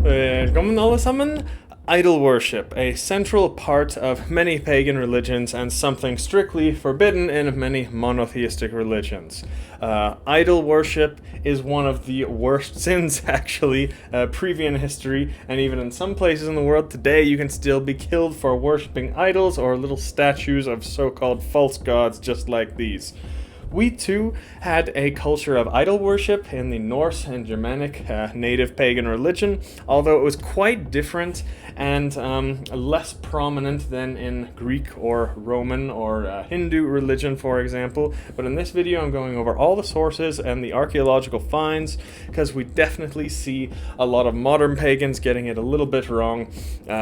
Velkommen alle sammen. Idol worship, a central part of many pagan religions and something strictly forbidden in many monotheistic religions. Idol worship is one of the worst sins, actually, previous in history, and even in some places in the world today you can still be killed for worshipping idols or little statues of so-called false gods just like these. We too had a culture of idol worship in the Norse and Germanic native pagan religion, although it was quite different and less prominent than in Greek or Roman or Hindu religion, for example. But in this video I'm going over all the sources and the archaeological finds, because we definitely see a lot of modern pagans getting it a little bit wrong.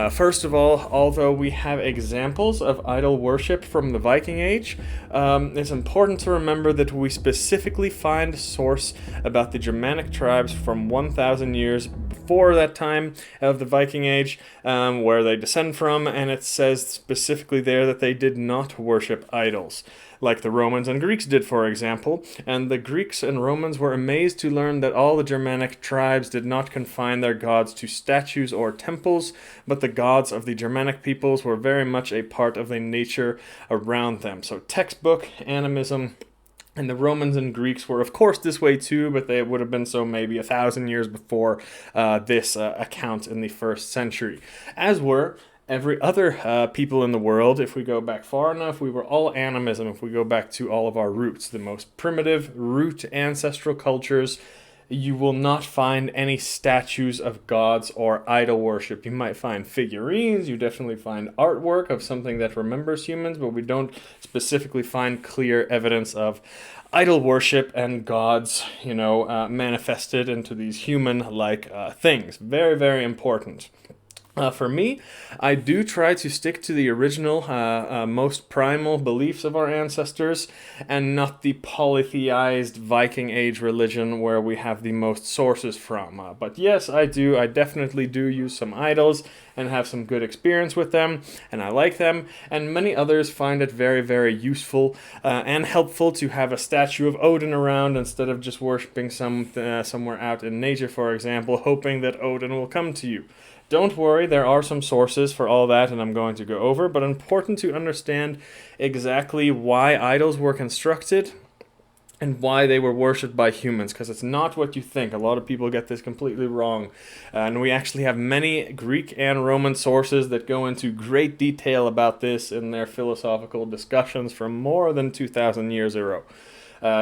First of all, although we have examples of idol worship from the Viking Age, it's important to remember that we specifically find a source about the Germanic tribes from 1,000 years before that time of the Viking Age, where they descend from, and it says specifically there that they did not worship idols, like the Romans and Greeks did, for example. And the Greeks and Romans were amazed to learn that all the Germanic tribes did not confine their gods to statues or temples, but the gods of the Germanic peoples were very much a part of the nature around them. So textbook animism. And the Romans and Greeks were, of course, this way too, but they would have been so maybe 1,000 years before this account in the 1st century. As were every other people in the world. If we go back far enough, we were all animism. If we go back to all of our roots, the most primitive root ancestral cultures, you will not find any statues of gods or idol worship. You might find figurines, you definitely find artwork of something that remembers humans, but we don't specifically find clear evidence of idol worship and gods, manifested into these human-like things. Very, very important. For me, I do try to stick to the original, most primal beliefs of our ancestors, and not the polytheized Viking Age religion where we have the most sources from. But yes, I definitely do use some idols and have some good experience with them, and I like them, and many others find it very, very useful and helpful to have a statue of Odin around instead of just worshipping somewhere out in nature, for example, hoping that Odin will come to you. Don't worry, there are some sources for all that, and I'm going to go over, but important to understand exactly why idols were constructed and why they were worshipped by humans, because it's not what you think. A lot of people get this completely wrong. And we actually have many Greek and Roman sources that go into great detail about this in their philosophical discussions from more than 2,000 years ago.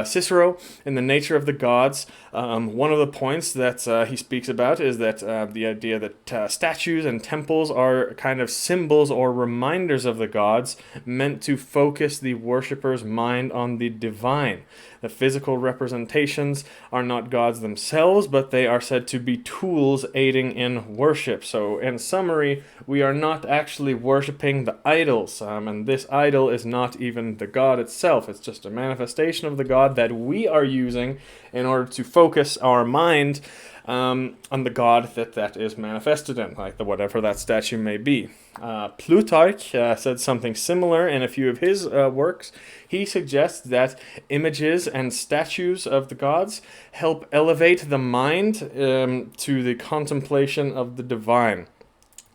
Cicero, in The Nature of the Gods, one of the points that he speaks about is that the idea that statues and temples are kind of symbols or reminders of the gods, meant to focus the worshipper's mind on the divine. The physical representations are not gods themselves, but they are said to be tools aiding in worship. So, in summary, we are not actually worshipping the idols, and this idol is not even the god itself. It's just a manifestation of the god that we are using in order to focus our mind on the god that is manifested in, like whatever that statue may be. Plutarch said something similar in a few of his works. He suggests that images and statues of the gods help elevate the mind to the contemplation of the divine.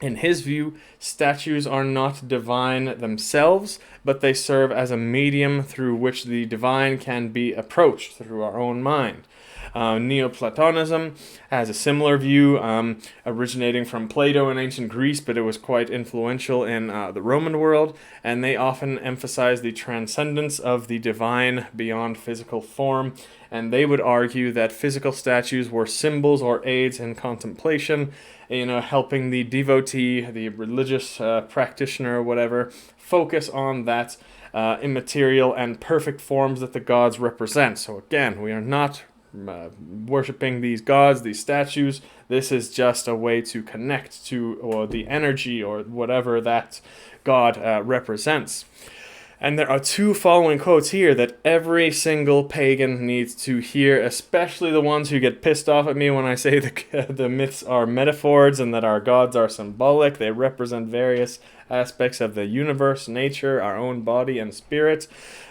In his view, statues are not divine themselves, but they serve as a medium through which the divine can be approached through our own mind. Neoplatonism has a similar view, originating from Plato in ancient Greece, but it was quite influential in the Roman world, and they often emphasize the transcendence of the divine beyond physical form, and they would argue that physical statues were symbols or aids in contemplation, helping the devotee, the religious practitioner or whatever, focus on that immaterial and perfect forms that the gods represent. So again, we are not worshipping these gods, these statues. This is just a way to connect to the energy or whatever that god represents. And there are two following quotes here that every single pagan needs to hear, especially the ones who get pissed off at me when I say the myths are metaphors and that our gods are symbolic. They represent various aspects of the universe, nature, our own body and spirit.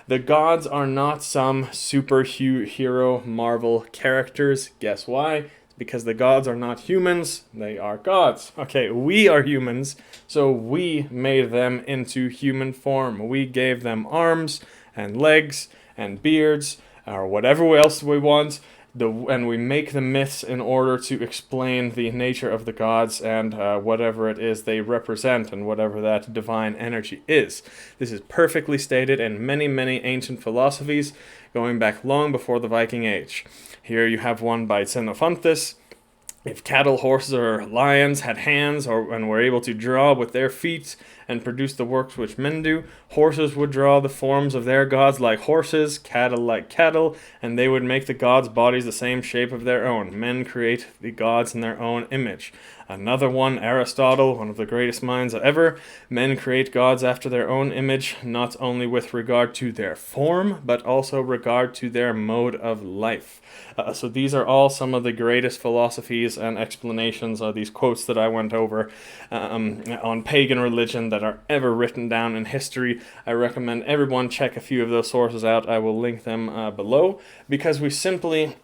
The gods are not some superhero Marvel characters. Guess why? because the gods are not humans, they are gods. Okay, we are humans, so we made them into human form. We gave them arms and legs and beards, or whatever else we want, and we make the myths in order to explain the nature of the gods and whatever it is they represent and whatever that divine energy is. This is perfectly stated in many, many ancient philosophies going back long before the Viking Age. Here you have one by Xenophontus. If cattle, horses, or lions had hands and were able to draw with their feet and produce the works which men do, horses would draw the forms of their gods like horses, cattle like cattle, and they would make the gods' bodies the same shape of their own. Men create the gods in their own image. Another one, Aristotle, one of the greatest minds ever. Men create gods after their own image, not only with regard to their form, but also regard to their mode of life. So these are all some of the greatest philosophies and explanations of these quotes that I went over on pagan religion that are ever written down in history. I recommend everyone check a few of those sources out. I will link them below, because we simply...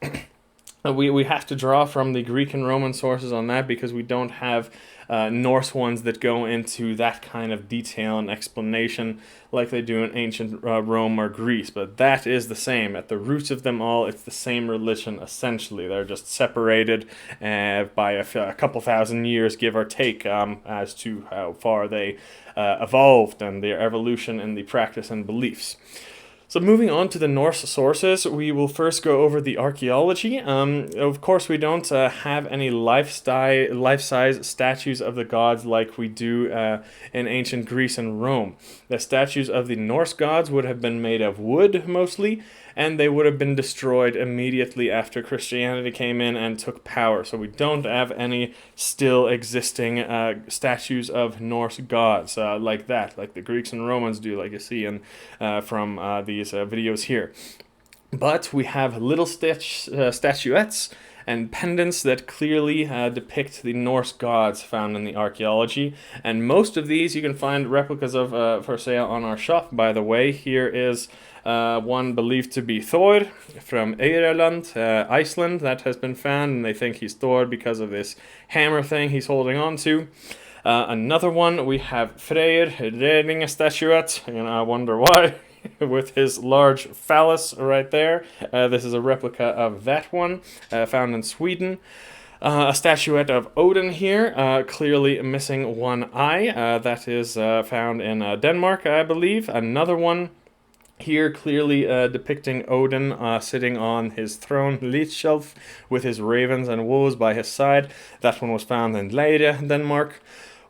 We have to draw from the Greek and Roman sources on that, because we don't have Norse ones that go into that kind of detail and explanation like they do in ancient Rome or Greece. But that is the same. At the roots of them all, it's the same religion, essentially. They're just separated by a couple thousand years, give or take, as to how far they evolved and their evolution in the practice and beliefs. So moving on to the Norse sources, we will first go over the archaeology. Of course, we don't have any life-size statues of the gods like we do in ancient Greece and Rome. The statues of the Norse gods would have been made of wood, mostly, and they would have been destroyed immediately after Christianity came in and took power. So we don't have any still existing statues of Norse gods like that, like the Greeks and Romans do, like you see from these videos here. But we have little statuettes and pendants that clearly depict the Norse gods found in the archaeology. And most of these you can find replicas of for sale on our shop, by the way. Here is one believed to be Thor from Ireland, Iceland, that has been found, and they think he's Thor because of this hammer thing he's holding on to. Another one, we have Freyr reading a statuette, and I wonder why, with his large phallus right there. This is a replica of that one, found in Sweden. A statuette of Odin here, clearly missing one eye. That is found in Denmark, I believe. Another one here clearly depicting Odin sitting on his throne, Lidshelf, with his ravens and wolves by his side. That one was found in Leyre, Denmark.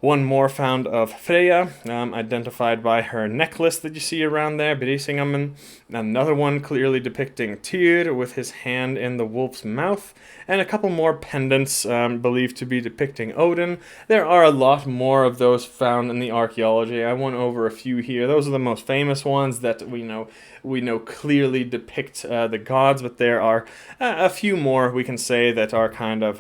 One more found of Freya, identified by her necklace that you see around there, Brisingamen. Another one clearly depicting Tyr with his hand in the wolf's mouth. And a couple more pendants believed to be depicting Odin. There are a lot more of those found in the archaeology. I went over a few here. Those are the most famous ones that we know clearly depict the gods, but there are a few more we can say that are kind of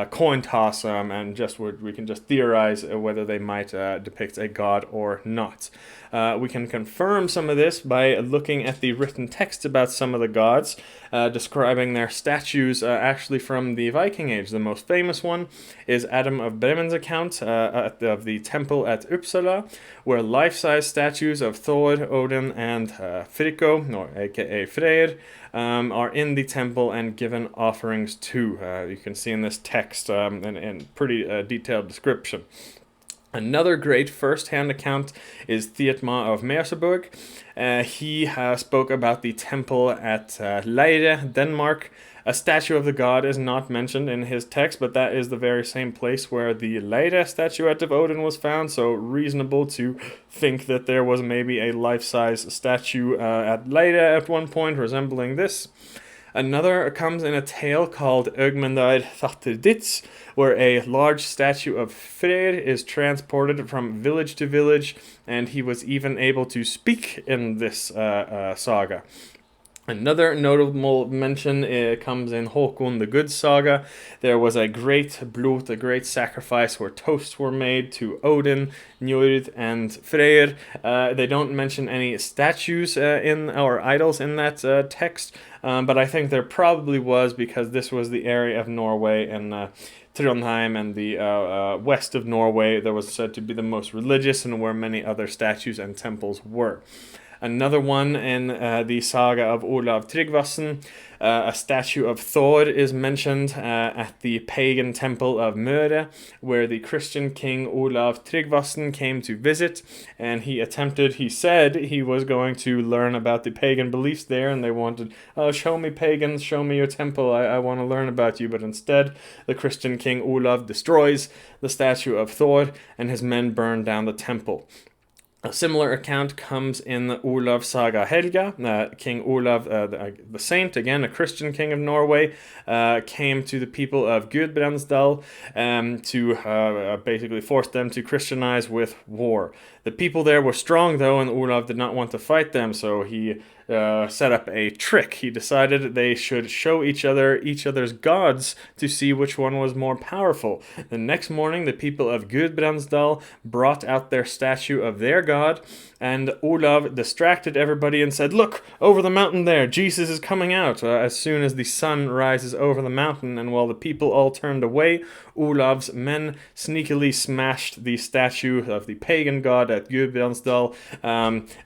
coin toss and just we can just theorize whether they might depict a god or not. We can confirm some of this by looking at the written text about some of the gods, describing their statues actually from the Viking Age. The most famous one is Adam of Bremmen's account of the temple at Uppsala, where life-size statues of Thor, Odin, and Friggo, or aka Freyr, are in the temple and given offerings to. You can see in this text in pretty detailed description. Another great first-hand account is Thietmar of Merseburg. He spoke about the temple at Leyre, Denmark. A statue of the god is not mentioned in his text, but that is the very same place where the Leyre statuette of Odin was found, so reasonable to think that there was maybe a life-size statue at Leyre at one point resembling this. Another comes in a tale called Ögmundar þáttr dytts, where a large statue of Freyr is transported from village to village, and he was even able to speak in this saga. Another notable mention comes in Håkon the Good saga. There was a great blot, a great sacrifice where toasts were made to Odin, Njord, and Freyr. They don't mention any statues or idols in that text, but I think there probably was, because this was the area of Norway and Trondheim and the west of Norway that was said to be the most religious, and where many other statues and temples were. Another one in the saga of Olav Tryggvasson, a statue of Thor is mentioned at the pagan temple of Møre, where the Christian king Olav Tryggvasson came to visit, and he said he was going to learn about the pagan beliefs there, and they wanted, show me pagans, show me your temple, I want to learn about you, but instead the Christian king Olav destroys the statue of Thor, and his men burn down the temple. A similar account comes in Olav's saga Helga. King Olav, the saint, again a Christian king of Norway, came to the people of Gudbrandsdal to basically force them to Christianize with war. The people there were strong, though, and Olav did not want to fight them, so he set up a trick. He decided they should show each other's gods to see which one was more powerful. The next morning, the people of Gudbrandsdal brought out their statue of their god, and Olav distracted everybody and said, "Look, over the mountain there, Jesus is coming out," as soon as the sun rises over the mountain. And while the people all turned away, Olav's men sneakily smashed the statue of the pagan god at Gudbrandsdal,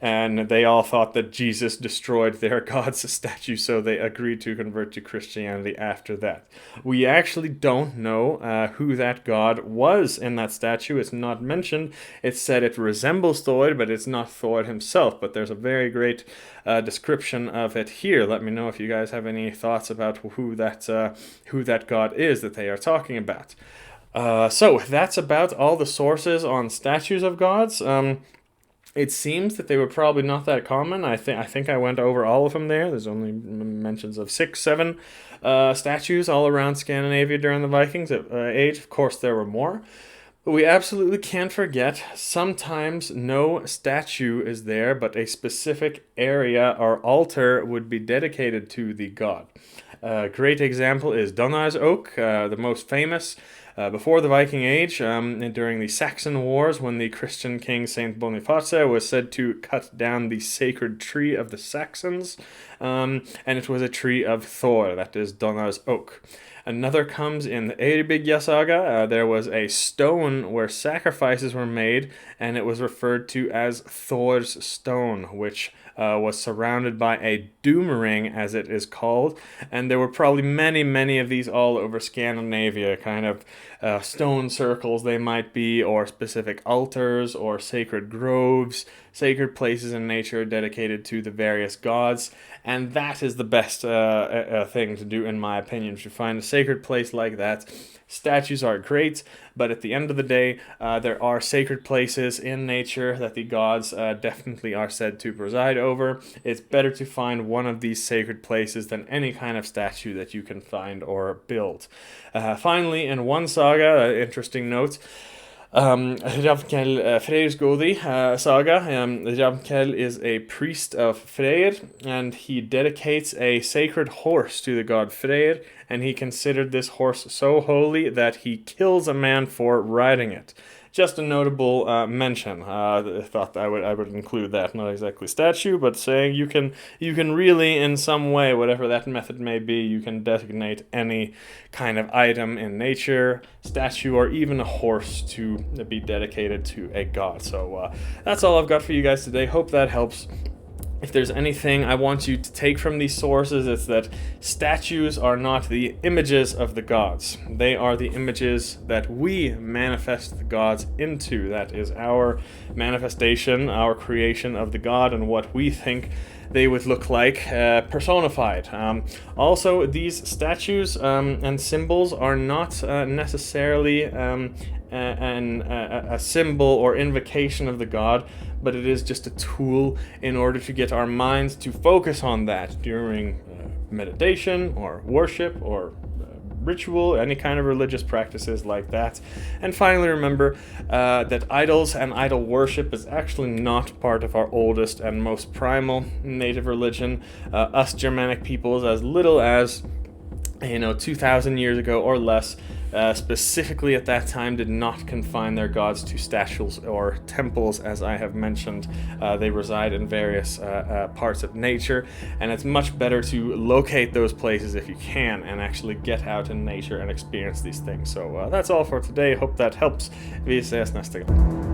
and they all thought that Jesus destroyed their god's statue, so they agreed to convert to Christianity after that. We actually don't know who that god was in that statue. It's not mentioned. It's said it resembles Thor, but it's not Thor himself, but there's a very great description of it here. Let me know if you guys have any thoughts about who that god is that they are talking about. So that's about all the sources on statues of gods. It seems that they were probably not that common. I think I went over all of them there. There's only mentions of 6, 7 statues all around Scandinavia during the Vikings age. Of course, there were more. But we absolutely can't forget, sometimes no statue is there, but a specific area or altar would be dedicated to the god. A great example is Donner's Oak, the most famous before the Viking Age, during the Saxon Wars, when the Christian king Saint Boniface was said to cut down the sacred tree of the Saxons, and it was a tree of Thor, that is Donner's Oak. Another comes in the Eyrbyggja saga. There was a stone where sacrifices were made, and it was referred to as Thor's stone, which was surrounded by a doom ring, as it is called, and there were probably many, many of these all over Scandinavia, kind of stone circles they might be, or specific altars, or sacred groves, sacred places in nature dedicated to the various gods, and that is the best thing to do, in my opinion, to find a sacred place like that. Statues are great, but at the end of the day, there are sacred places in nature that the gods definitely are said to preside over. It's better to find one of these sacred places than any kind of statue that you can find or build. Finally, in one saga, interesting note, Hrafnkells Freyr's saga. Hrafnkells is a priest of Freyr, and he dedicates a sacred horse to the god Freyr, and he considered this horse so holy that he kills a man for riding it. Just a notable mention. I thought I would include that. Not exactly statue, but saying you can really, in some way, whatever that method may be, you can designate any kind of item in nature, statue, or even a horse to be dedicated to a god. So that's all I've got for you guys today. Hope that helps. If there's anything I want you to take from these sources, it's that statues are not the images of the gods. They are the images that we manifest the gods into. That is our manifestation, our creation of the god, and what we think they would look like personified. Also, these statues and symbols are not necessarily a symbol or invocation of the god, but it is just a tool in order to get our minds to focus on that during meditation or worship or ritual, any kind of religious practices like that. And finally, remember that idols and idol worship is actually not part of our oldest and most primal native religion. Us Germanic peoples, as little as 2,000 years ago or less, specifically at that time, did not confine their gods to statues or temples, as I have mentioned. They reside in various parts of nature, and it's much better to locate those places if you can and actually get out in nature and experience these things. So that's all for today. Hope that helps. Vi ses nästa gång.